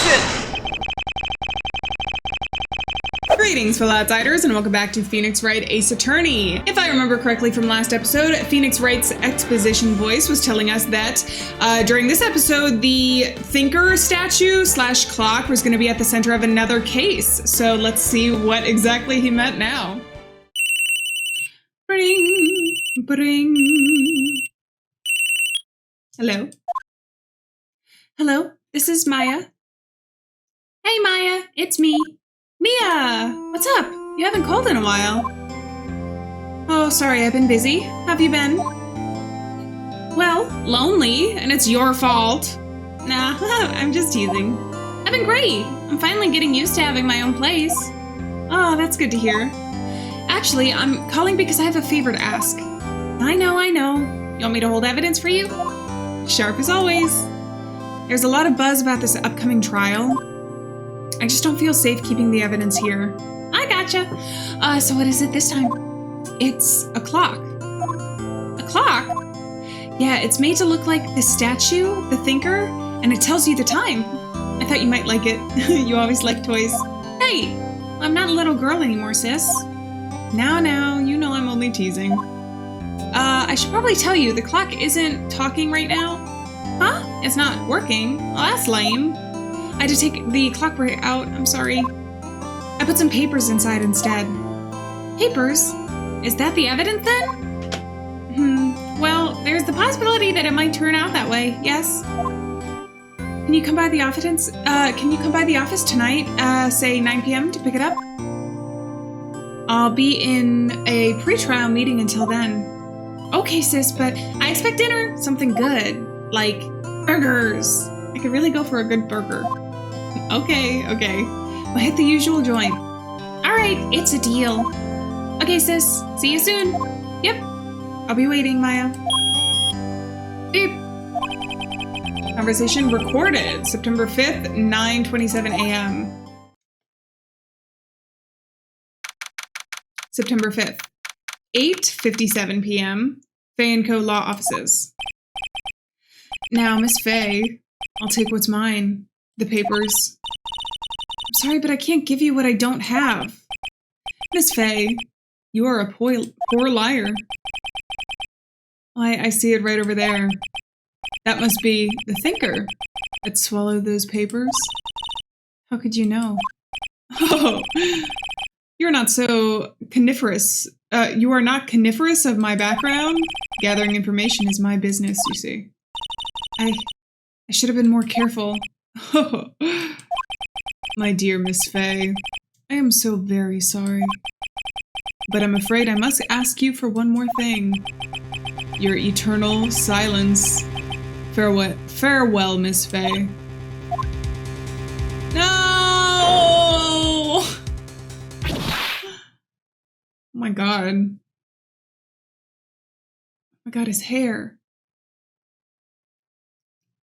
Detention! Greetings, fellow outsiders, and welcome back to Phoenix Wright, AceAttorney. If I remember correctly from last episode, Phoenix Wright's exposition voice was telling us that during this episode, the thinker statue / clock was going to be at the center of another case. So let's see what exactly he meant now. Bring, bring. Hello? Hello, this is Maya. Hey, Maya, it's me. Mia! What's up? You haven't called in a while. Oh, sorry, I've been busy. How have you been? Well, lonely, and it's your fault. Nah, I'm just teasing. I've been great. I'm finally getting used to having my own place. Oh, that's good to hear. Actually, I'm calling because I have a favor to ask. I know. You want me to hold evidence for you? Sharp as always. There's a lot of buzz about this upcoming trial. I just don't feel safe keeping the evidence here. I gotcha. So what is it this time? It's a clock. A clock? Yeah, it's made to look like the statue, the thinker, and it tells you the time. I thought you might like it. You always like toys. Hey, I'm not a little girl anymore, sis. Now, you know I'm only teasing. I should probably tell you, the clock isn't talking right now. Huh? It's not working? Oh, that's lame. I had to take the clock out, I'm sorry. I put some papers inside instead. Papers? Is that the evidence then? Well, there's the possibility that it might turn out that way, yes. Can you come by the office tonight, say 9 p.m. to pick it up? I'll be in a pre-trial meeting until then. Okay, sis, but I expect dinner, something good, like burgers. I could really go for a good burger. Okay. We'll hit the usual joint. Alright, it's a deal. Okay, sis. See you soon. Yep. I'll be waiting, Maya. Beep. Conversation recorded September 5th, 9:27 a.m. September 5th, 8:57 p.m. Fay & Co. Law Offices. Now, Miss Fay, I'll take what's mine. The papers. I'm sorry, but I can't give you what I don't have. Miss Fay, you are a poor liar. I see it right over there. That must be the thinker that swallowed those papers. How could you know? Oh, you're not so coniferous. You are not coniferous of my background. Gathering information is my business, you see. I should have been more careful. Oh, my dear Miss Fay, I am so very sorry. But I'm afraid I must ask you for one more thing. Your eternal silence. Farewell, Miss Fay. No! Oh my god. Oh my god, his hair.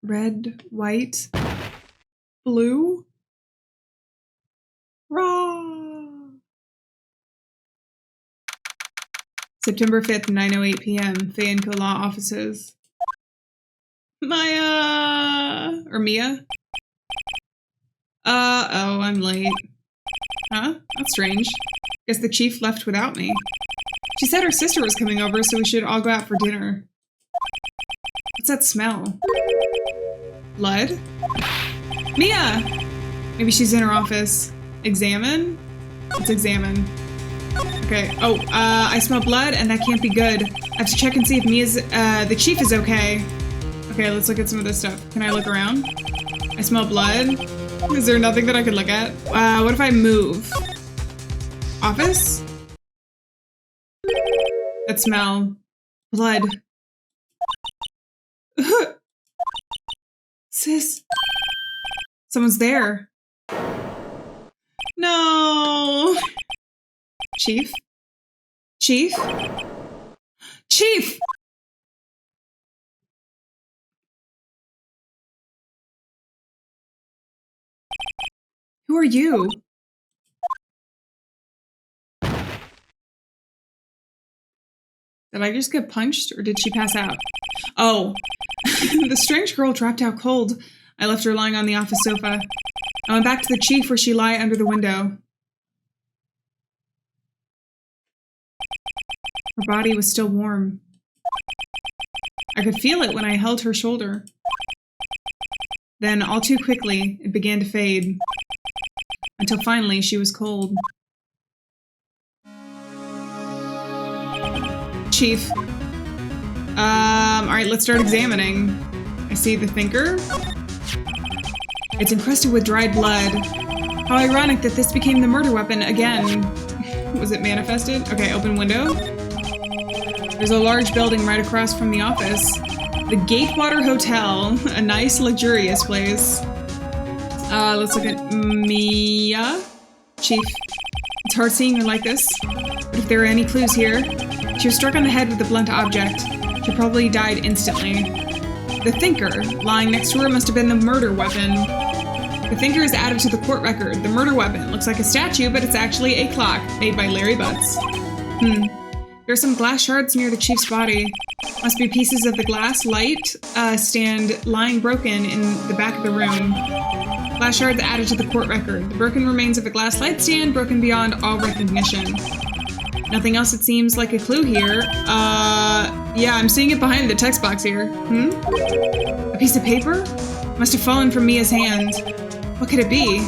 Red, white, blue. Raw. September 5th, 9:08 p.m. Fay & Co. Law Offices. Maya! Or Mia? Oh, I'm late. Huh? That's strange. Guess the chief left without me. She said her sister was coming over, so we should all go out for dinner. What's that smell? Blood? Mia! Maybe she's in her office. Examine? Let's examine. Okay. Oh, I smell blood, and that can't be good. I have to check and see if the chief is okay. Okay, let's look at some of this stuff. Can I look around? I smell blood. Is there nothing that I could look at? What if I move? Office? That smell. Blood. Sis. Someone's there. No. Chief? Chief? Chief! Who are you? Did I just get punched, or did she pass out? Oh, the strange girl dropped out cold. I left her lying on the office sofa. I went back to the chief where she lay under the window. Her body was still warm. I could feel it when I held her shoulder. Then, all too quickly, it began to fade. Until finally, she was cold. Chief. Alright, let's start examining. I see the thinker. It's encrusted with dried blood. How ironic that this became the murder weapon again. Was it manifested? Okay, open window. There's a large building right across from the office. The Gatewater Hotel. A nice, luxurious place. Let's look at Mia. Chief. It's hard seeing her like this. But if there are any clues here... She was struck on the head with a blunt object. She probably died instantly. The thinker, lying next to her, must have been the murder weapon. The thinker is added to the court record. The murder weapon looks like a statue, but it's actually a clock made by Larry Butts. There are some glass shards near the chief's body. Must be pieces of the glass light stand lying broken in the back of the room. Glass shards added to the court record. The broken remains of a glass light stand broken beyond all recognition. Nothing else that seems like a clue here. Yeah, I'm seeing it behind the text box here. A piece of paper? Must have fallen from Mia's hand. What could it be?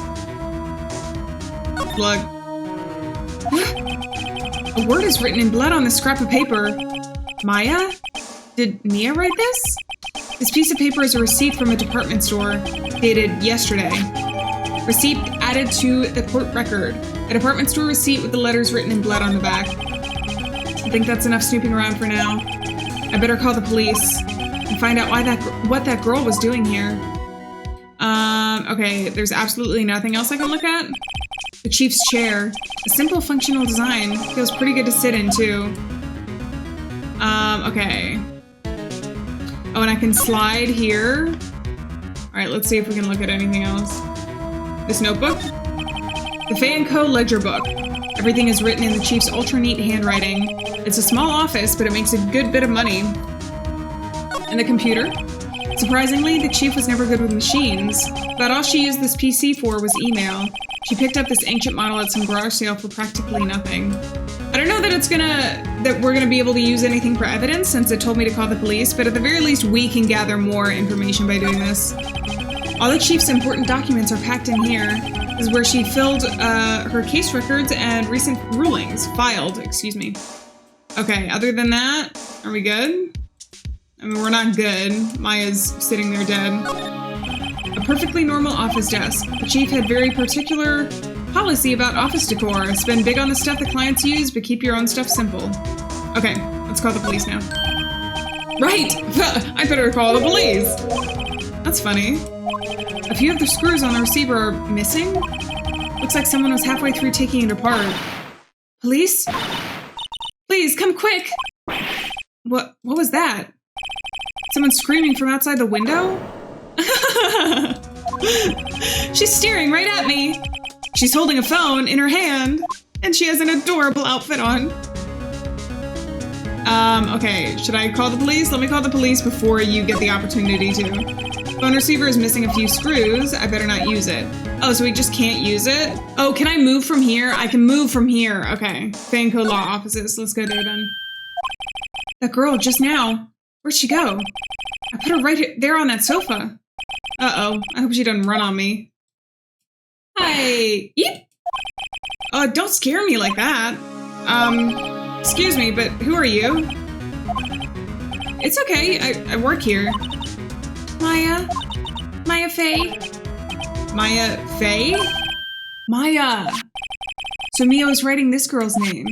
Look. A word is written in blood on this scrap of paper. Maya? Did Mia write this? This piece of paper is a receipt from a department store, dated yesterday. Receipt added to the court record. A department store receipt with the letters written in blood on the back. I think that's enough snooping around for now. I better call the police and find out what that girl was doing here. Okay, there's absolutely nothing else I can look at. The chief's chair. A simple functional design. Feels pretty good to sit in, too. Okay. Oh, and I can slide here. Alright, let's see if we can look at anything else. This notebook? The Fay & Co. ledger book. Everything is written in the chief's ultra-neat handwriting. It's a small office, but it makes a good bit of money. And the computer? Surprisingly, the chief was never good with machines. About all she used this PC for was email. She picked up this ancient model at some garage sale for practically nothing. I don't know that we're gonna be able to use anything for evidence since it told me to call the police, but at the very least we can gather more information by doing this. All the chief's important documents are packed in here. This is where she filled her case records and recent rulings. Filed, excuse me. Okay, other than that, are we good? I mean, we're not good. Maya's sitting there dead. A perfectly normal office desk. The chief had very particular policy about office decor. Spend big on the stuff that clients use, but keep your own stuff simple. Okay, let's call the police now. Right! I better call the police! That's funny. A few of the screws on the receiver are missing. Looks like someone was halfway through taking it apart. Police? Please, come quick! What was that? Someone screaming from outside the window? She's staring right at me. She's holding a phone in her hand, and she has an adorable outfit on. Okay, should I call the police? Let me call the police before you get the opportunity to. Phone receiver is missing a few screws. I better not use it. Oh, so we just can't use it? Oh, can I move from here? I can move from here. Okay. Fay & Co. Law Offices. Let's go there then. That girl just now. Where'd she go? I put her right there on that sofa. Uh-oh. I hope she doesn't run on me. Hi. Yeep. Oh, don't scare me like that. Excuse me, but who are you? It's okay. I work here. Maya? Maya Fay? Maya Fay? Maya! So Mia was writing this girl's name.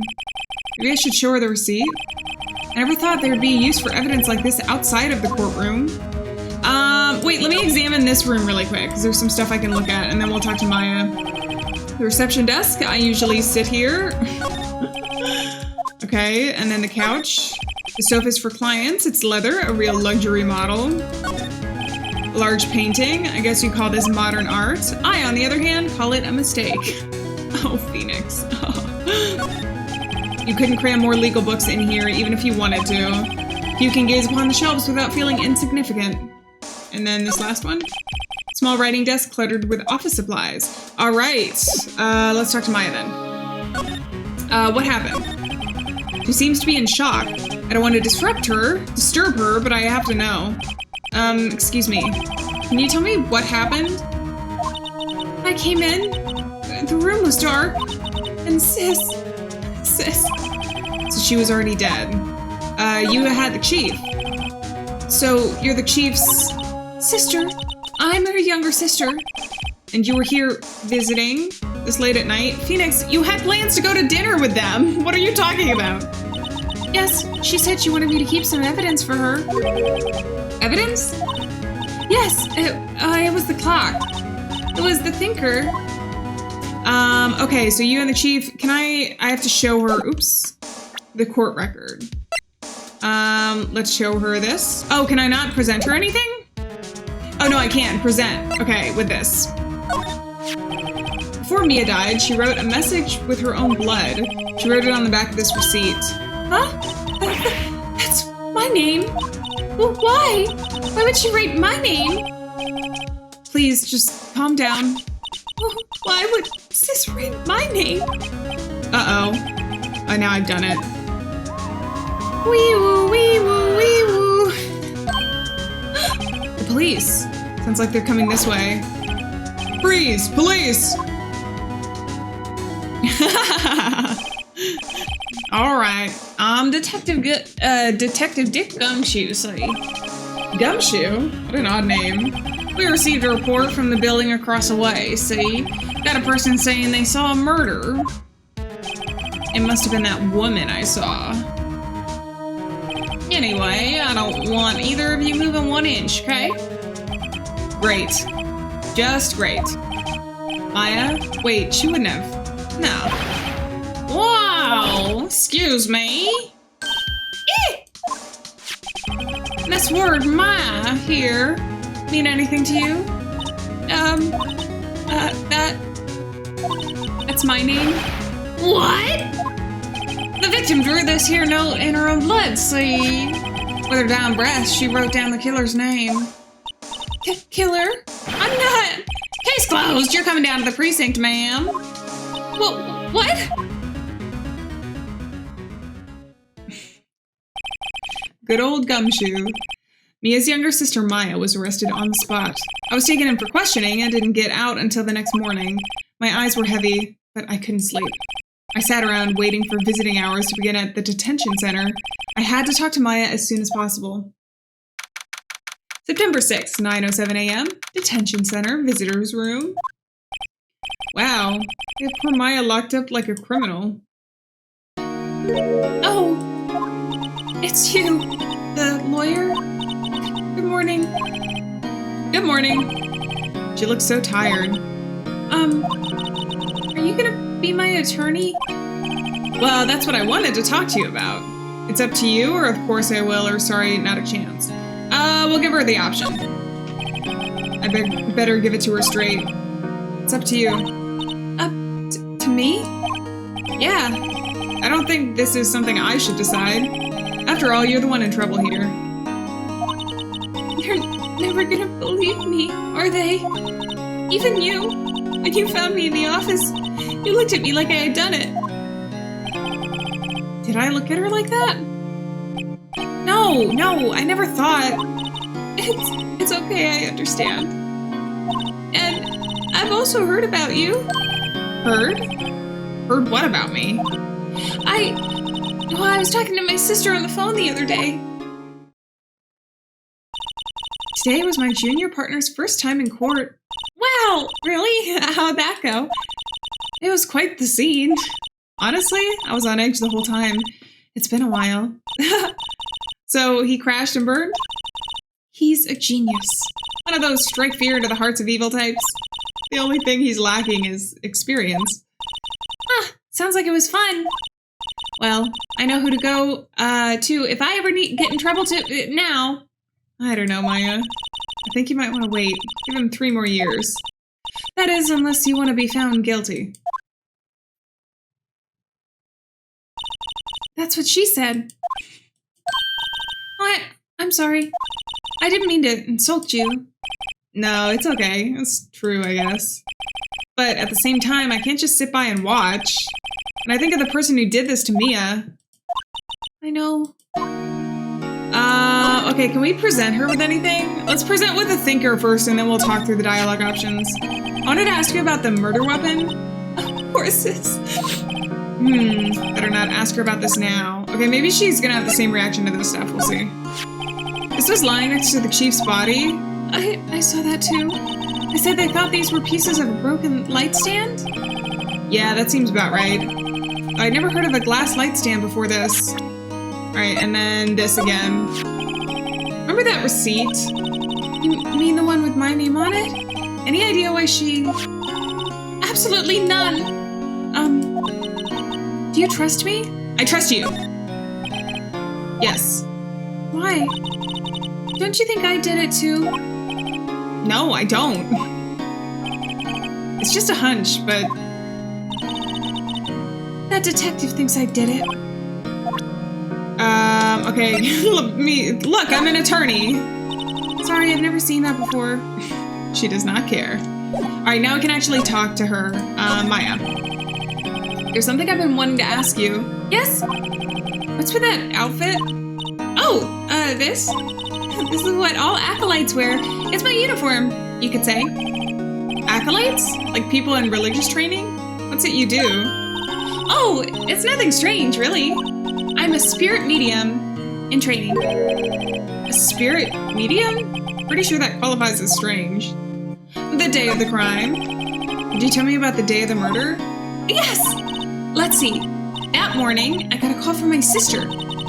Maybe I should show her the receipt? I never thought there would be a use for evidence like this outside of the courtroom. Wait, let me examine this room really quick, because there's some stuff I can look at, and then we'll talk to Maya. The reception desk, I usually sit here. Okay, and then the couch. The sofa's for clients. It's leather, a real luxury model. Large painting. I guess you call this modern art. I, on the other hand, call it a mistake. Oh, Phoenix. Oh. You couldn't cram more legal books in here, even if you wanted to. You can gaze upon the shelves without feeling insignificant. And then this last one. Small writing desk cluttered with office supplies. All right, let's talk to Maya then. What happened? She seems to be in shock. I don't want to disturb her, but I have to know. Excuse me. Can you tell me what happened? I came in. The room was dark. And sis. So she was already dead. You had the chief. So you're the chief's sister? I'm her younger sister. And you were here visiting this late at night? Phoenix, you had plans to go to dinner with them. What are you talking about? Yes, she said she wanted me to keep some evidence for her. Evidence? Yes, it was the clock. It was the thinker. Okay, so you and the chief, I have to show her, the court record. Let's show her this. Oh, can I not present her anything? Oh, no, I can. Present. Okay, with this. Before Mia died, she wrote a message with her own blood. She wrote it on the back of this receipt. Huh? That's my name? Well, why? Why would she write my name? Please, just calm down. Why would sis write my name? Uh-oh. Oh, now I've done it. Wee-woo, wee-woo, wee-woo. The police. Sounds like they're coming this way. Freeze! Police! Alright. Detective Dick Gumshoe, see. Gumshoe? What an odd name. We received a report from the building across the way, see? Got a person saying they saw a murder. It must have been that woman I saw. Anyway, I don't want either of you moving 1 inch, okay? Great. Just great. Maya? Wait, she wouldn't have. No. Wow! Excuse me? This word, Maya, here, mean anything to you? That's my name. What? The victim drew this here note in her own blood, see? With her down breath, she wrote down the killer's name. Killer? I'm not. Case closed. You're coming down to the precinct, ma'am. What? Good old Gumshoe. Mia's younger sister, Maya, was arrested on the spot. I was taken in for questioning and didn't get out until the next morning. My eyes were heavy, but I couldn't sleep. I sat around waiting for visiting hours to begin at the detention center. I had to talk to Maya as soon as possible. September 6th, 9:07 a.m. Detention center, visitor's room. Wow, they have poor Maya locked up like a criminal. Oh, it's you, the lawyer? Good morning. Good morning. She looks so tired. Are you gonna be my attorney? Well, that's what I wanted to talk to you about. It's up to you, or of course I will, or sorry, not a chance. We'll give her the option. I better give it to her straight. It's up to you. To me? Yeah. I don't think this is something I should decide. After all, you're the one in trouble here. They're never gonna believe me, are they? Even you. When you found me in the office, you looked at me like I had done it. Did I look at her like that? No, I never thought. It's okay, I understand. And I've also heard about you. Heard? Heard what about me? I was talking to my sister on the phone the other day. Today was my junior partner's first time in court. Wow, really? How'd that go? It was quite the scene. Honestly, I was on edge the whole time. It's been a while. So he crashed and burned? He's a genius. One of those strike fear into the hearts of evil types. The only thing he's lacking is experience. Sounds like it was fun. Well, I know who to go to if I ever get in trouble now. I don't know, Maya. I think you might want to wait. Give him 3 more years. That is, unless you want to be found guilty. That's what she said. I'm sorry. I didn't mean to insult you. No, it's okay. It's true, I guess. But at the same time, I can't just sit by and watch. And I think of the person who did this to Mia. I know. Okay, can we present her with anything? Let's present with a thinker first, and then we'll talk through the dialogue options. I wanted to ask you about the murder weapon. Horses. Better not ask her about this now. Okay, maybe she's gonna have the same reaction to this stuff. We'll see. This was lying next to the chief's body. I saw that too. They said they thought these were pieces of a broken light stand? Yeah, that seems about right. I'd never heard of a glass light stand before this. Alright, and then this again. Remember that receipt? You mean the one with my name on it? Any idea why she... Absolutely none! Do you trust me? I trust you! Yes. Why? Don't you think I did it too? No, I don't. It's just a hunch, but... That detective thinks I did it. Okay. Look, I'm an attorney. Sorry, I've never seen that before. She does not care. Alright, now we can actually talk to her. Maya. There's something I've been wanting to ask you. Yes? What's with that outfit? Oh, this? This is what all acolytes wear. It's my uniform, you could say. Acolytes? Like people in religious training? What's it you do? Oh, it's nothing strange, really. I'm a spirit medium in training. A spirit medium? Pretty sure that qualifies as strange. The day of the crime. Did you tell me about the day of the murder? Yes! Let's see. That morning, I got a call from my sister.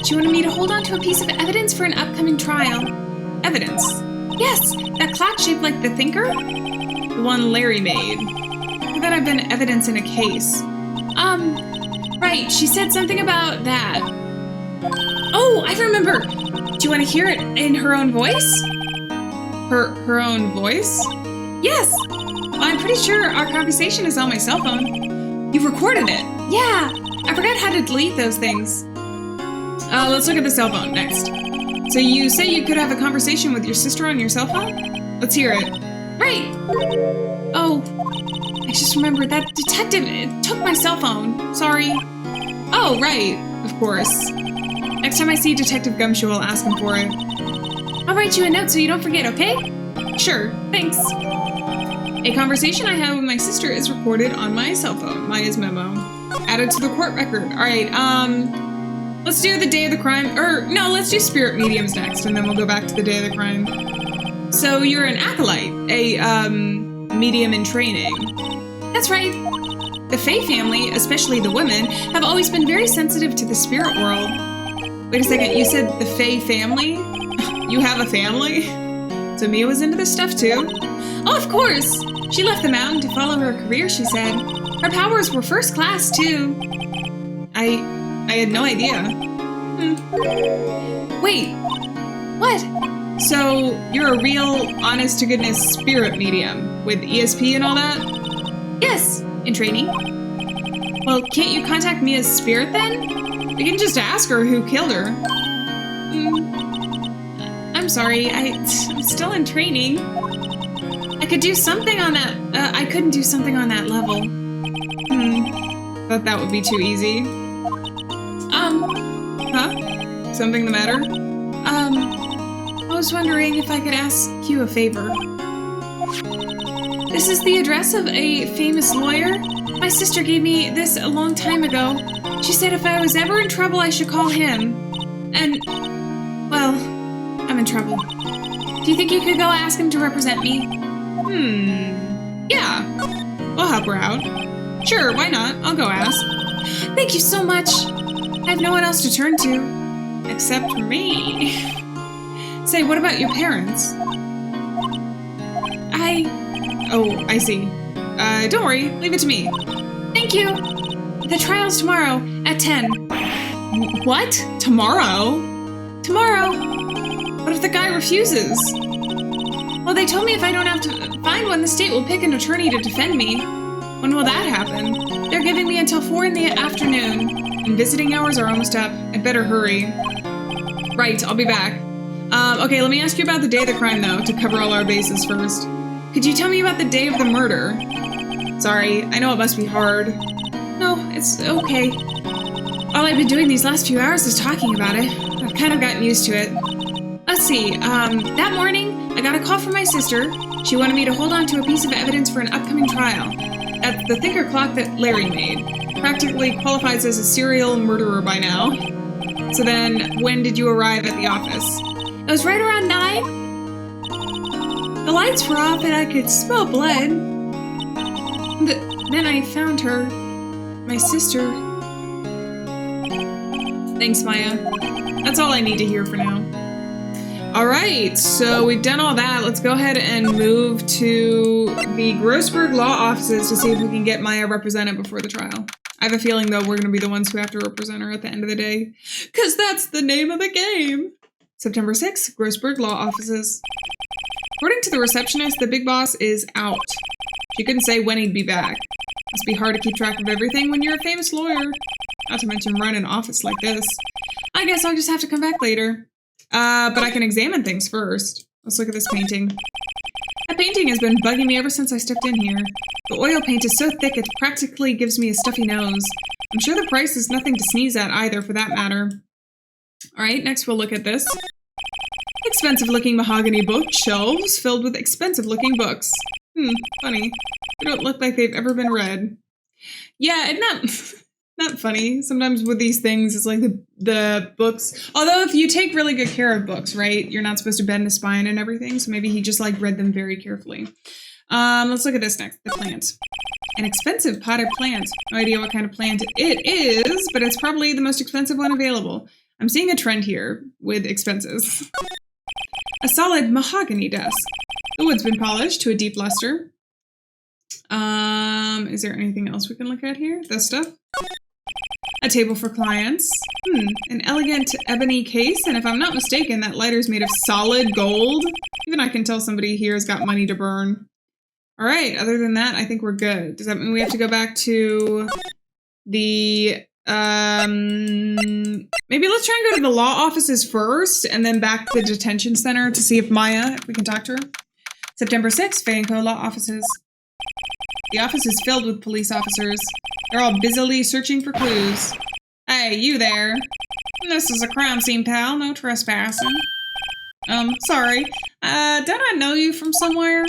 She wanted me to hold on to a piece of evidence for an upcoming trial. Evidence? Yes, that clock shaped like the thinker? The one Larry made. Could that have been evidence in a case? Right, she said something about that. Oh, I remember! Do you want to hear it in her own voice? Her own voice? Yes! Well, I'm pretty sure our conversation is on my cell phone. You recorded it? Yeah! I forgot how to delete those things. Let's look at the cell phone next. So you say you could have a conversation with your sister on your cell phone? Let's hear it. Right! Oh, I just remembered that detective took my cell phone. Sorry. Oh, right. Of course. Next time I see Detective Gumshoe, I'll ask him for it. I'll write you a note so you don't forget, okay? Sure, thanks. A conversation I had with my sister is recorded on my cell phone, Maya's memo. Added to the court record. Alright, let's do the day of the crime, no, let's do spirit mediums next, and then we'll go back to the day of the crime. So you're an acolyte, a, medium in training. That's right. The Fae family, especially the women, have always been very sensitive to the spirit world. Wait a second, you said the Fae family? You have a family? So Mia was into this stuff too? Oh, of course! She left the mountain to follow her career, she said. Her powers were first class, too. I had no idea. Wait, what? So, you're a real, honest-to-goodness spirit medium, with ESP and all that? Yes, in training. Well, can't you contact Mia's spirit then? We can just ask her who killed her. I'm sorry, I'm still in training. I could do something on that, I couldn't do something on that level. Thought that would be too easy. Huh? Something the matter? I was wondering if I could ask you a favor. This is the address of a famous lawyer. My sister gave me this a long time ago. She said if I was ever in trouble, I should call him. And, well, I'm in trouble. Do you think you could go ask him to represent me? Yeah. We'll help her out. Sure, why not? I'll go ask. Thank you so much. I have no one else to turn to. Except for me. Say, what about your parents? Oh, I see. Don't worry. Leave it to me. Thank you. The trial's tomorrow at 10. What? Tomorrow? Tomorrow. What if the guy refuses? Well, they told me if I don't have to find one, the state will pick an attorney to defend me. When will that happen? They're giving me until 4 in the afternoon. And visiting hours are almost up. I'd better hurry. Right, I'll be back. Okay, let me ask you about the day of the crime, though, to cover all our bases first. Could you tell me about the day of the murder? Sorry, I know it must be hard. No, it's okay. All I've been doing these last few hours is talking about it. I've kind of gotten used to it. Let's see, that morning, I got a call from my sister. She wanted me to hold on to a piece of evidence for an upcoming trial. That's the thinker clock that Larry made. Practically qualifies as a serial murderer by now. So then, when did you arrive at the office? It was right around 9. The lights were off and I could smell blood. Then I found her. My sister. Thanks, Maya. That's all I need to hear for now. Alright, so we've done all that. Let's go ahead and move to the Grossberg law offices to see if we can get Maya represented before the trial. I have a feeling, though, we're going to be the ones who have to represent her at the end of the day. Because that's the name of the game! September 6th, Grossberg law offices. According to the receptionist, the big boss is out. She couldn't say when he'd be back. Must be hard to keep track of everything when you're a famous lawyer. Not to mention run an office like this. I guess I'll just have to come back later. But I can examine things first. Let's look at this painting. That painting has been bugging me ever since I stepped in here. The oil paint is so thick it practically gives me a stuffy nose. I'm sure the price is nothing to sneeze at either, for that matter. Alright, next we'll look at this. Expensive-looking mahogany bookshelves filled with expensive-looking books. Funny. They don't look like they've ever been read. Yeah, not funny. Sometimes with these things, it's like the books. Although if you take really good care of books, right, you're not supposed to bend the spine and everything. So maybe he just like read them very carefully. Let's look at this next. The plant. An expensive potted plant. No idea what kind of plant it is, but it's probably the most expensive one available. I'm seeing a trend here with expenses. A solid mahogany desk. The wood's been polished to a deep luster. Is there anything else we can look at here? This stuff? A table for clients. An elegant ebony case, and if I'm not mistaken, that lighter's made of solid gold. Even I can tell somebody here has got money to burn. Alright, other than that, I think we're good. Does that mean we have to go back to the, maybe let's try and go to the law offices first, and then back to the detention center to see if Maya, if we can talk to her. September 6th, Fayenco Law Offices. The office is filled with police officers. They're all busily searching for clues. Hey, you there. This is a crime scene, pal. No trespassing. Sorry. Don't I know you from somewhere?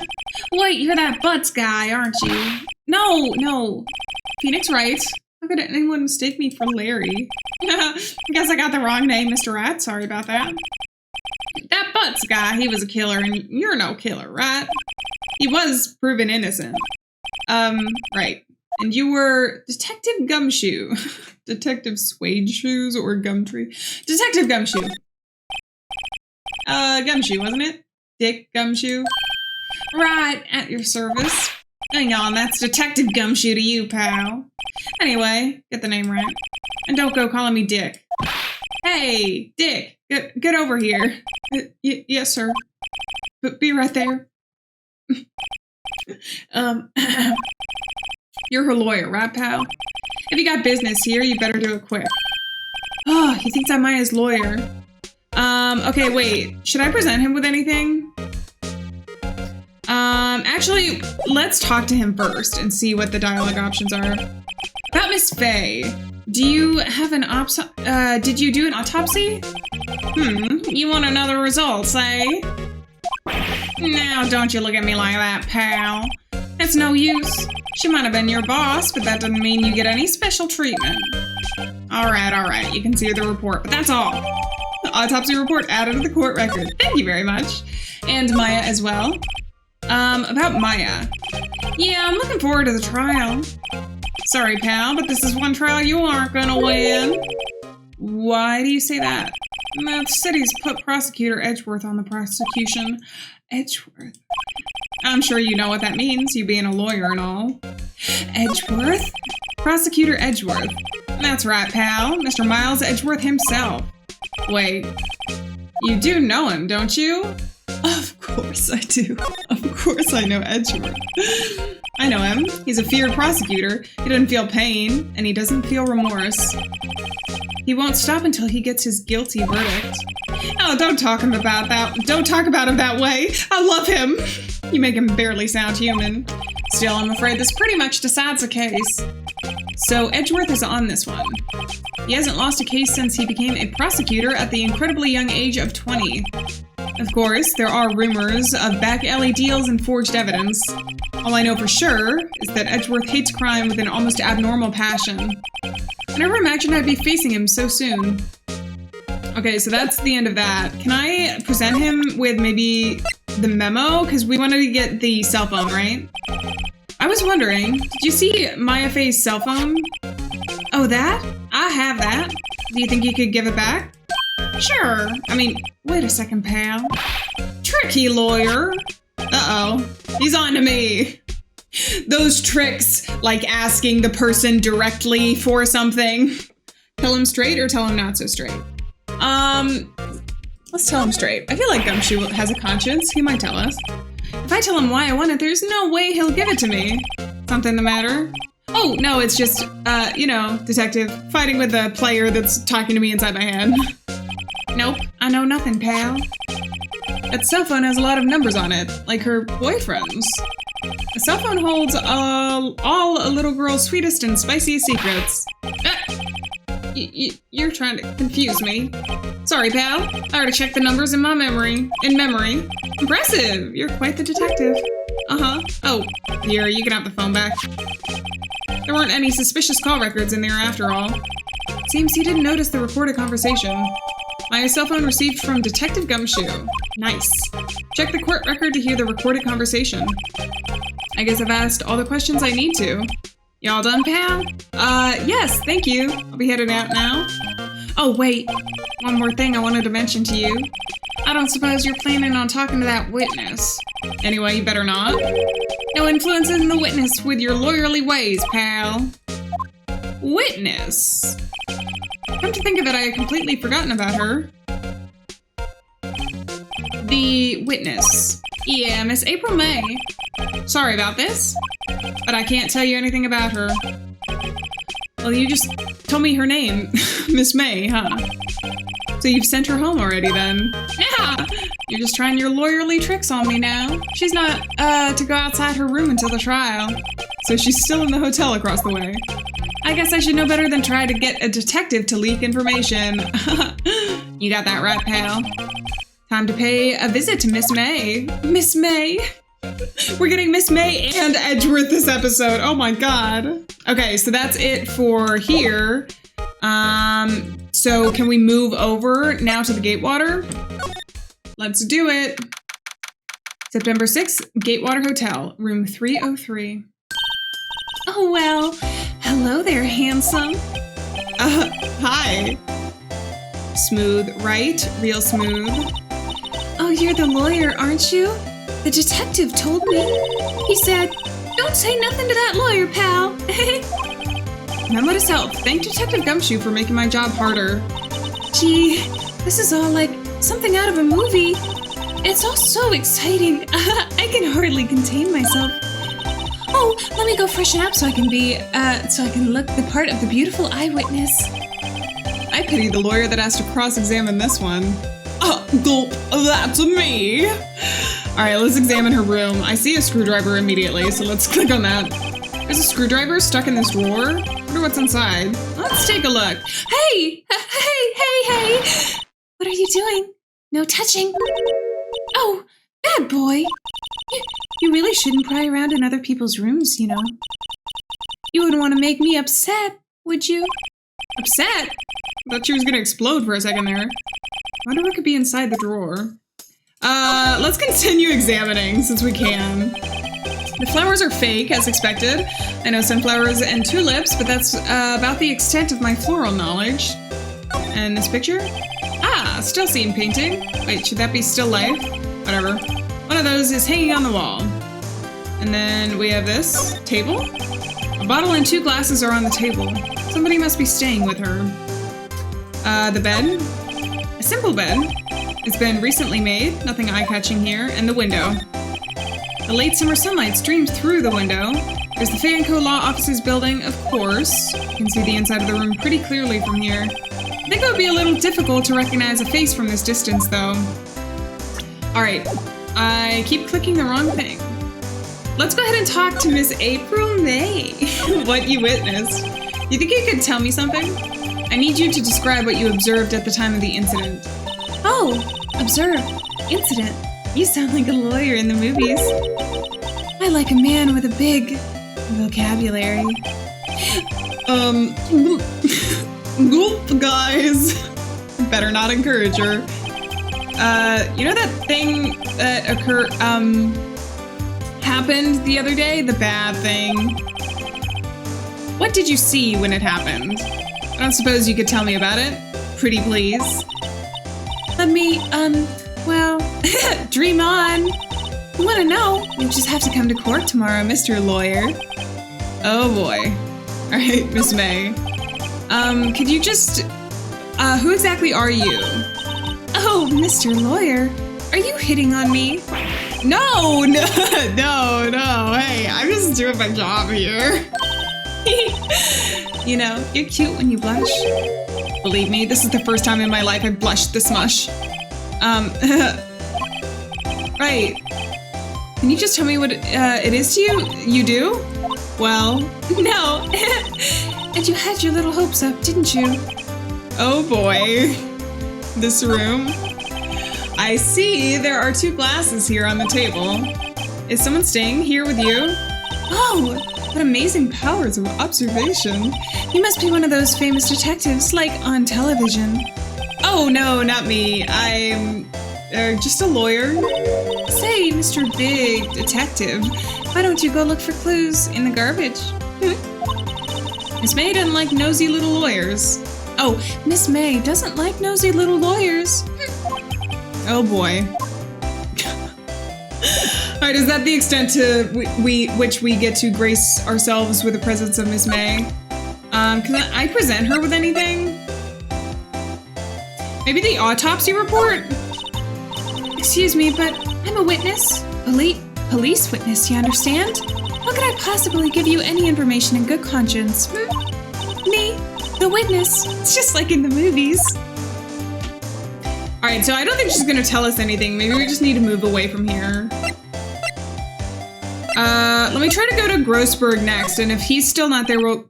Wait, you're that Butts guy, aren't you? No. Phoenix Wright. How could anyone mistake me for Larry? Guess I got the wrong name, Mr. Rat. Sorry about that. That Butts guy, he was a killer, and you're no killer, right? He was proven innocent. Right. And you were Detective Gumshoe. Detective Suede Shoes or Gumtree? Detective Gumshoe. Gumshoe, wasn't it? Dick Gumshoe? Right, at your service. Hang on, that's Detective Gumshoe to you, pal. Anyway, get the name right. And don't go calling me Dick. Hey, Dick, get over here. Yes, sir. But be right there. You're her lawyer, right, pal? If you got business here, you better do it quick. Oh, he thinks I'm Maya's lawyer. Okay, wait. Should I present him with anything? Actually, let's talk to him first and see what the dialogue options are. About Miss Faye. Do you have an did you do an autopsy? You want another result, eh? Now, don't you look at me like that, pal. It's no use. She might have been your boss, but that doesn't mean you get any special treatment. Alright, you can see the report, but that's all. The autopsy report added to the court record. Thank you very much. And Maya as well. About Maya. Yeah, I'm looking forward to the trial. Sorry, pal, but this is one trial you aren't gonna win. Why do you say that? The city's put Prosecutor Edgeworth on the prosecution. Edgeworth? I'm sure you know what that means, you being a lawyer and all. Edgeworth? Prosecutor Edgeworth. That's right, pal. Mr. Miles Edgeworth himself. Wait, you do know him, don't you? Of course I do. Of course I know Edgeworth. I know him. He's a feared prosecutor. He doesn't feel pain, and he doesn't feel remorse. He won't stop until he gets his guilty verdict. Oh, don't talk about him that way. I love him. You make him barely sound human. Still, I'm afraid this pretty much decides the case. So Edgeworth is on this one. He hasn't lost a case since he became a prosecutor at the incredibly young age of 20. Of course, there are rumors of back alley deals and forged evidence. All I know for sure is that Edgeworth hates crime with an almost abnormal passion. I never imagined I'd be facing him so soon. Okay, so that's the end of that. Can I present him with maybe the memo? Because we wanted to get the cell phone, right? I was wondering, did you see Maya Faye's cell phone? Oh, that? I have that. Do you think you could give it back? Sure. I mean, wait a second, pal. Tricky lawyer. Uh-oh. He's on to me. Those tricks, like asking the person directly for something. Tell him straight or tell him not so straight? Let's tell him straight. I feel like Gumshoe has a conscience. He might tell us. If I tell him why I want it, there's no way he'll give it to me. Something the matter? Oh, no, it's just, you know, detective, fighting with the player that's talking to me inside my head. Nope, I know nothing, pal. That cell phone has a lot of numbers on it, like her boyfriend's. A cell phone holds all a little girl's sweetest and spiciest secrets. You're trying to confuse me. Sorry, pal. I already checked the numbers in memory. Impressive! You're quite the detective. Uh-huh. Oh, here, you can have the phone back. There weren't any suspicious call records in there after all. Seems he didn't notice the recorded conversation. My cell phone received from Detective Gumshoe. Nice. Check the court record to hear the recorded conversation. I guess I've asked all the questions I need to. Y'all done, pal? Yes, thank you. I'll be headed out now. Oh, wait. One more thing I wanted to mention to you. I don't suppose you're planning on talking to that witness. Anyway, you better not. No influencing the witness with your lawyerly ways, pal. Witness? Come to think of it, I had completely forgotten about her. The witness. Yeah, Miss April May. Sorry about this, but I can't tell you anything about her. Well, you just told me her name. Miss May, huh? So you've sent her home already, then? Yeah! You're just trying your lawyerly tricks on me now. She's not, to go outside her room until the trial. So she's still in the hotel across the way. I guess I should know better than try to get a detective to leak information. You got that right, pal. Time to pay a visit to Miss May. Miss May? We're getting Miss May and Edgeworth this episode. Oh my god. Okay, so that's it for here. So can we move over now to the Gatewater? Let's do it. September 6th, Gatewater Hotel, room 303. Oh, well. Hello there, handsome. Hi. Smooth, right? Real smooth. Oh, you're the lawyer, aren't you? The detective told me. He said, don't say nothing to that lawyer, pal. Memo to self. Thank Detective Gumshoe for making my job harder. Gee, this is all like something out of a movie. It's all so exciting. I can hardly contain myself. Oh, let me go freshen up so I can look the part of the beautiful eyewitness. I pity the lawyer that has to cross-examine this one. Gulp, that's me. All right, let's examine her room. I see a screwdriver immediately, so let's click on that. There's a screwdriver stuck in this drawer. Wonder what's inside. Let's take a look. Hey! Hey! What are you doing? No touching. Oh, bad boy. You really shouldn't pry around in other people's rooms, you know. You wouldn't want to make me upset, would you? Upset? I thought she was gonna explode for a second there. I wonder what could be inside the drawer. Let's continue examining since we can. The flowers are fake, as expected. I know sunflowers and tulips, but that's about the extent of my floral knowledge. And this picture? Ah, still scene painting. Wait, should that be still life? Whatever. One of those is hanging on the wall. And then we have this table. A bottle and 2 glasses are on the table. Somebody must be staying with her. The bed. A simple bed. It's been recently made, nothing eye-catching here, and the window. The late summer sunlight streamed through the window. There's the Fanco Law Offices building, of course. You can see the inside of the room pretty clearly from here. I think it would be a little difficult to recognize a face from this distance, though. Alright, I keep clicking the wrong thing. Let's go ahead and talk to Miss April May. What you witnessed. You think you could tell me something? I need you to describe what you observed at the time of the incident. Oh, observed. Incident. You sound like a lawyer in the movies. I like a man with a big vocabulary. Gulp, guys. Better not encourage her. You know that thing that happened the other day? The bad thing. What did you see when it happened? I don't suppose you could tell me about it? Pretty please. Let me, well, dream on. You wanna know? You just have to come to court tomorrow, Mr. Lawyer. Oh boy. Alright, Miss May. Could you just, who exactly are you? Oh, Mr. Lawyer, are you hitting on me? No, hey, I'm just doing my job here. You know, you're cute when you blush. Believe me, this is the first time in my life I've blushed this much. Right. Can you just tell me what it is to you? You do? Well, no. And you had your little hopes up, didn't you? Oh boy. This room. I see there are 2 glasses here on the table. Is someone staying here with you? Oh, what amazing powers of observation. You must be one of those famous detectives, like on television. Oh no, not me. I'm just a lawyer. Say, Mr. Big Detective, why don't you go look for clues in the garbage? Miss May doesn't like nosy little lawyers. Oh, Miss May doesn't like nosy little lawyers. Oh boy. Alright, is that the extent to which we get to grace ourselves with the presence of Miss May? Can I present her with anything? Maybe the autopsy report? Excuse me, but I'm a witness. Police witness, you understand? How could I possibly give you any information in good conscience? Me, the witness. It's just like in the movies. Alright, so I don't think she's gonna tell us anything. Maybe we just need to move away from here. Let me try to go to Grossberg next, and if he's still not there, we'll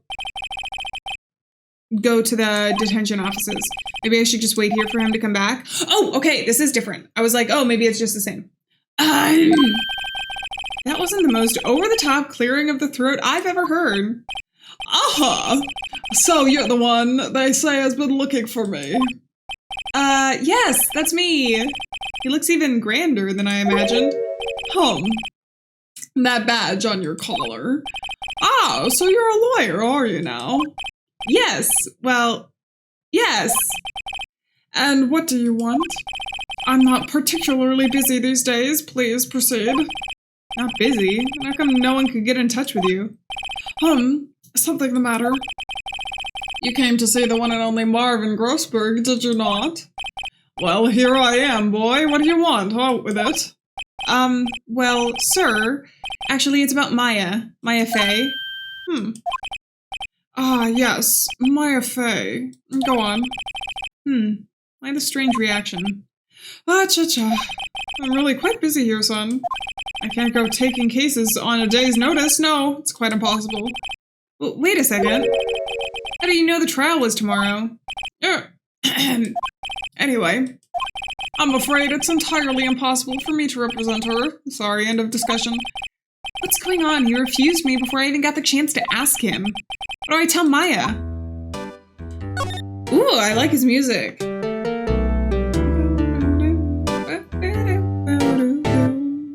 go to the detention offices. Maybe I should just wait here for him to come back. Oh, okay, this is different. I was like, oh, maybe it's just the same. That wasn't the most over-the-top clearing of the throat I've ever heard. Aha! So you're the one they say has been looking for me. Yes, that's me. He looks even grander than I imagined. That badge on your collar. Ah, so you're a lawyer, are you now? Yes, well, yes. And what do you want? I'm not particularly busy these days. Please proceed. Not busy? How come no one could get in touch with you? Something the matter. You came to see the one and only Marvin Grossberg, did you not? Well, here I am, boy. What do you want? Out with it. Well, sir, actually it's about Maya. Maya Fey. Ah, yes. Maya Fey. Go on. I had a strange reaction. Cha-cha. I'm really quite busy here, son. I can't go taking cases on a day's notice. No, it's quite impossible. Well, wait a second. How do you know the trial was tomorrow? Anyway, I'm afraid it's entirely impossible for me to represent her. Sorry, end of discussion. What's going on? He refused me before I even got the chance to ask him. What do I tell Maya? Ooh, I like his music.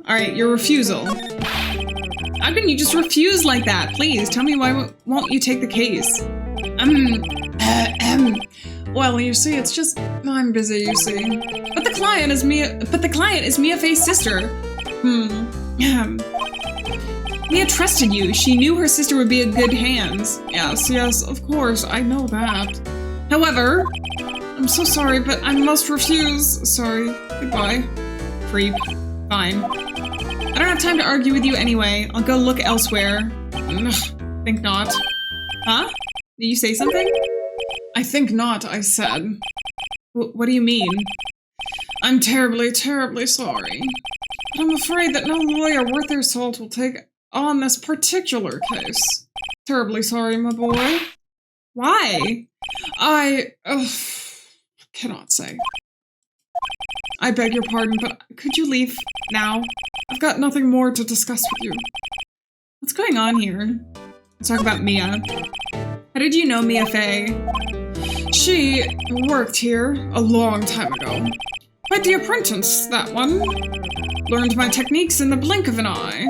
Alright, your refusal. How can you just refuse like that? Please, tell me why won't you take the case? Well, you see, it's just, I'm busy, you see. But the client is Mia Fey's sister. Mia trusted you. She knew her sister would be in good hands. Yes, of course, I know that. However, I'm so sorry, but I must refuse. Sorry, goodbye. Creep. Fine. I don't have time to argue with you anyway. I'll go look elsewhere. Think not. Huh? Did you say something? I think not, I said. What do you mean? I'm terribly, terribly sorry. But I'm afraid that no lawyer worth their salt will take on this particular case. Terribly sorry, my boy. Why? I cannot say. I beg your pardon, but could you leave now? I've got nothing more to discuss with you. What's going on here? Let's talk about Mia. How did you know Mia Fey? She worked here a long time ago. Quite the apprentice, that one. Learned my techniques in the blink of an eye.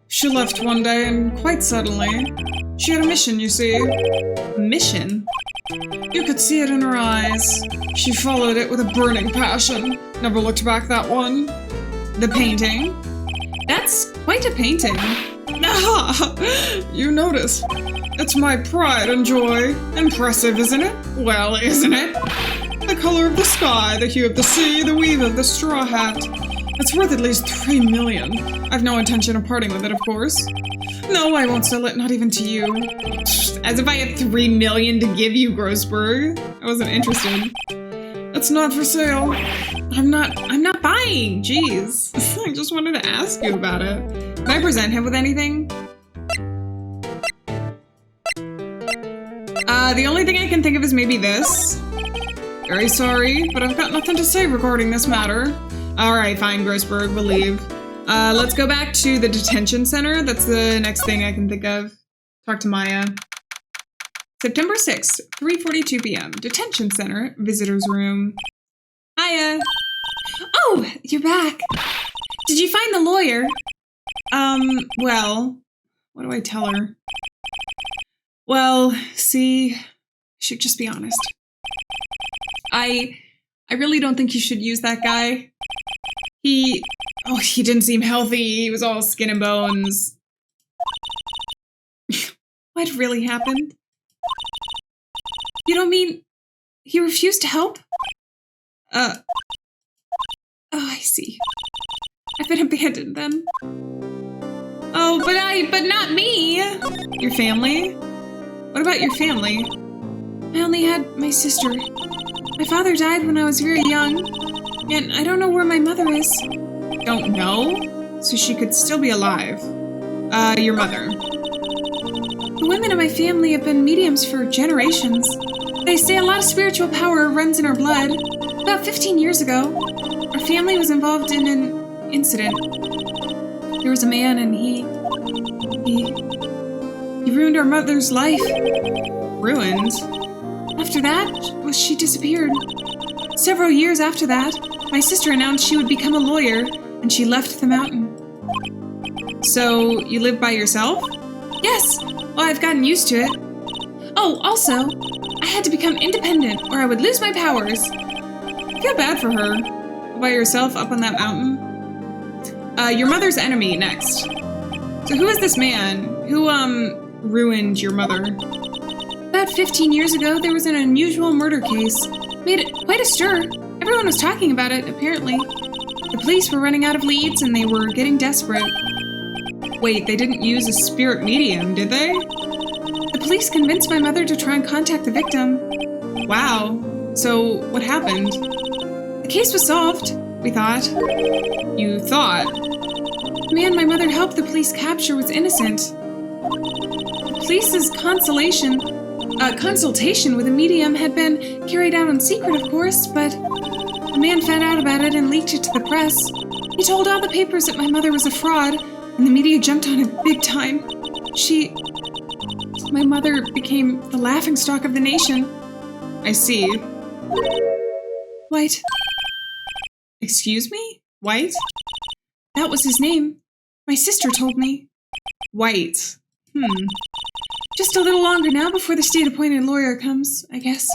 She left one day and quite suddenly. She had a mission, you see. A mission? You could see it in her eyes. She followed it with a burning passion. Never looked back, that one. The painting? That's quite a painting. Ah, you notice. It's my pride and joy. Impressive, isn't it? Well, isn't it? The color of the sky, the hue of the sea, the weave of the straw hat. It's worth at least 3 million. I've no intention of parting with it, of course. No, I won't sell it, not even to you. As if I had 3 million to give you, Grossberg. I wasn't interested. It's not for sale. I'm not buying, jeez. I just wanted to ask you about it. Can I present him with anything? The only thing I can think of is maybe this. Very sorry, but I've got nothing to say regarding this matter. Alright, fine, Grossberg, we'll leave. Let's go back to the detention center. That's the next thing I can think of. Talk to Maya. September 6th, 3:42 p.m. Detention center, visitor's room. Hiya. Oh, you're back. Did you find the lawyer? Well, what do I tell her? Well, see, I should just be honest. I really don't think you should use that guy. He didn't seem healthy. He was all skin and bones. What really happened? You don't mean he refused to help? Oh, I see. I've been abandoned then. Oh, but not me! Your family? What about your family? I only had my sister. My father died when I was very young, and I don't know where my mother is. Don't know? So she could still be alive. Your mother. The women in my family have been mediums for generations. They say a lot of spiritual power runs in our blood. About 15 years ago, our family was involved in an incident. There was a man and he ruined our mother's life. Ruined? After that, she disappeared. Several years after that, my sister announced she would become a lawyer, and she left the mountain. So, you live by yourself? Yes! Well, I've gotten used to it. Oh, also, I had to become independent, or I would lose my powers. I feel bad for her. By yourself up on that mountain? Your mother's enemy, next. So who is this man? Who, ruined your mother? About 15 years ago, there was an unusual murder case. Made it quite a stir. Everyone was talking about it, apparently. The police were running out of leads and they were getting desperate. Wait, they didn't use a spirit medium, did they? The police convinced my mother to try and contact the victim. Wow. So, what happened? The case was solved, we thought. You thought? The man my mother helped the police capture was innocent. The police's consultation with a medium had been carried out in secret, of course, but a man found out about it and leaked it to the press. He told all the papers that my mother was a fraud, and the media jumped on it big time. My mother became the laughingstock of the nation. I see. White. Excuse me? White? That was his name. My sister told me. White. Just a little longer now before the state-appointed lawyer comes, I guess.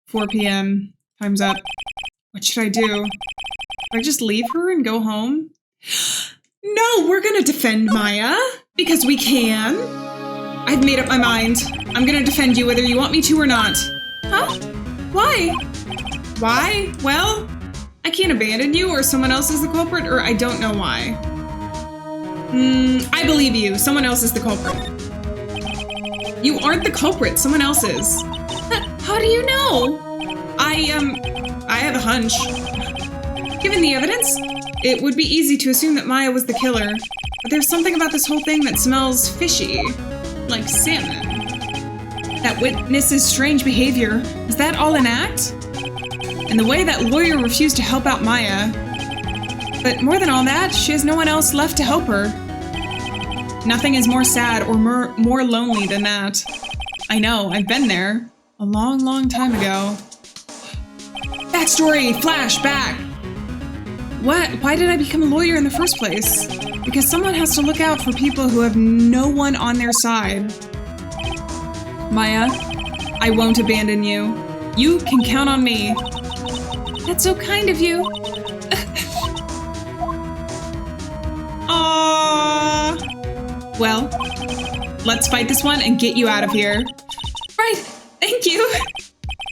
4 p.m. Time's up. What should I do? Do I just leave her and go home? No, we're gonna defend Maya. Because we can. I've made up my mind. I'm gonna defend you whether you want me to or not. Huh? Why? Why? Well, I can't abandon you or someone else is the culprit, or I don't know why. I believe you. Someone else is the culprit. You aren't the culprit. Someone else is. How do you know? I have a hunch. Given the evidence, it would be easy to assume that Maya was the killer. But there's something about this whole thing that smells fishy. Like salmon. That witness's strange behavior. Is that all an act? And the way that lawyer refused to help out Maya. But more than all that, she has no one else left to help her. Nothing is more sad or more lonely than that. I know, I've been there. A long, long time ago. Backstory! Flashback! What? Why did I become a lawyer in the first place? Because someone has to look out for people who have no one on their side. Maya, I won't abandon you. You can count on me. That's so kind of you. Aww. Well, let's fight this one and get you out of here. Right, thank you.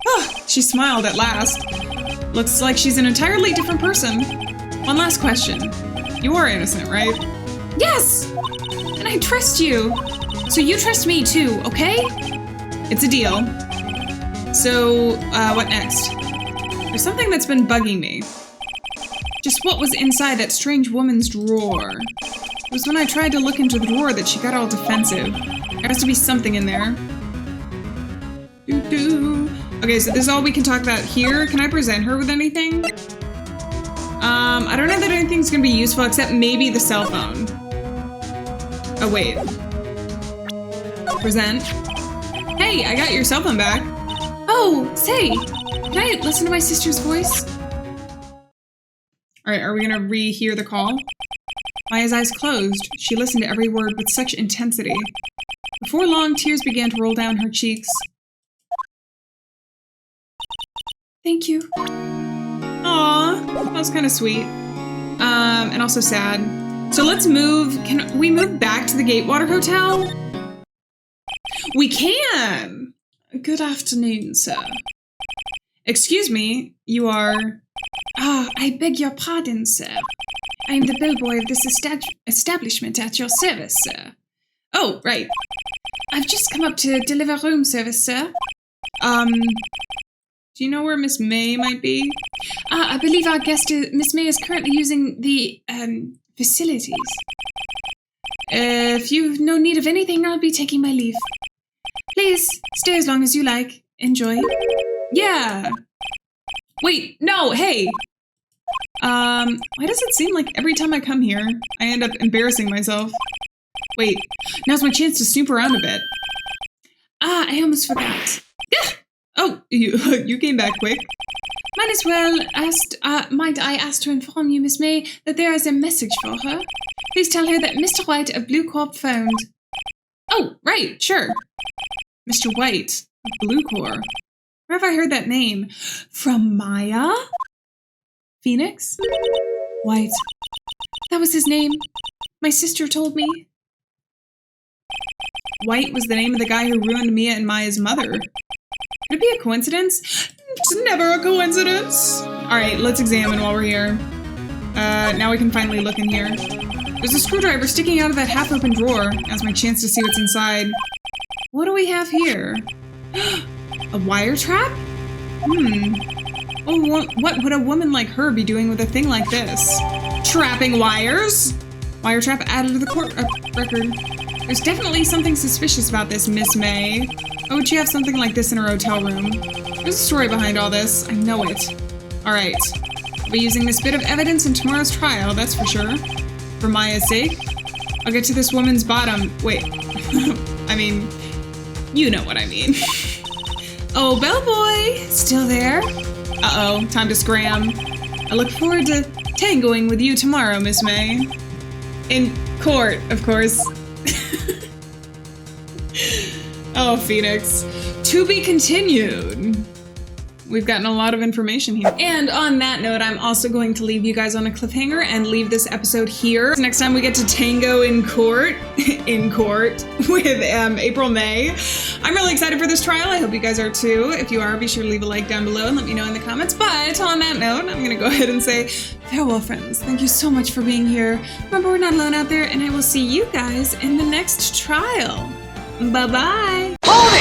Oh, she smiled at last. Looks like she's an entirely different person. One last question. You are innocent, right? Yes! And I trust you. So you trust me too, okay? It's a deal. So, what next? There's something that's been bugging me. Just what was inside that strange woman's drawer? It was when I tried to look into the drawer that she got all defensive. There has to be something in there. Okay, so this is all we can talk about here. Can I present her with anything? I don't know that anything's gonna be useful except maybe the cell phone. Oh, wait. Present. Hey, I got your cell phone back. Oh, say, can I listen to my sister's voice? All right, are we gonna rehear the call? Maya's eyes closed. She listened to every word with such intensity. Before long, tears began to roll down her cheeks. Thank you. Aww, that was kind of sweet. And also sad. So let's move. Can we move back to the Gatewater Hotel? We can! Good afternoon, sir. Excuse me, you are... I beg your pardon, sir. I am the bellboy of this establishment at your service, sir. Oh, right. I've just come up to deliver room service, sir. Do you know where Miss May might be? I believe our guest, Miss May, is currently using the, facilities. If you've no need of anything, I'll be taking my leave. Please, stay as long as you like. Enjoy. Yeah. Wait, no, hey. Why does it seem like every time I come here, I end up embarrassing myself? Wait, now's my chance to snoop around a bit. I almost forgot. Oh, you came back quick. Might I ask to inform you, Miss May, that there is a message for her. Please tell her that Mr. White of Blue Corp phoned. Oh, right, sure. Mr. White of Blue Corp. Where have I heard that name? From Maya? Phoenix? White. That was his name. My sister told me. White was the name of the guy who ruined Mia and Maya's mother. Could it be a coincidence? It's never a coincidence. All right, let's examine while we're here. Now we can finally look in here. There's a screwdriver sticking out of that half-open drawer. Now's my chance to see what's inside. What do we have here? A wire trap? Oh, what would a woman like her be doing with a thing like this? Trapping wires? Wire trap added to the court record. There's definitely something suspicious about this, Miss May. Why would she have something like this in her hotel room? There's a story behind all this. I know it. All right. I'll be using this bit of evidence in tomorrow's trial, that's for sure. For Maya's sake. I'll get to this woman's bottom. Wait. I mean, you know what I mean. Oh, bellboy! Still there? Uh-oh, time to scram. I look forward to tangoing with you tomorrow, Miss May. In court, of course. Oh, Phoenix. To be continued. we've gotten a lot of information here. And on that note, I'm also going to leave you guys on a cliffhanger and leave this episode here. Next time we get to tango in court, with April May. I'm really excited for this trial. I hope you guys are too. If you are, be sure to leave a like down below and let me know in the comments. But on that note, I'm gonna go ahead and say farewell, friends. Thank you so much for being here. Remember, we're not alone out there, and I will see you guys in the next trial. Bye-bye. Hold it!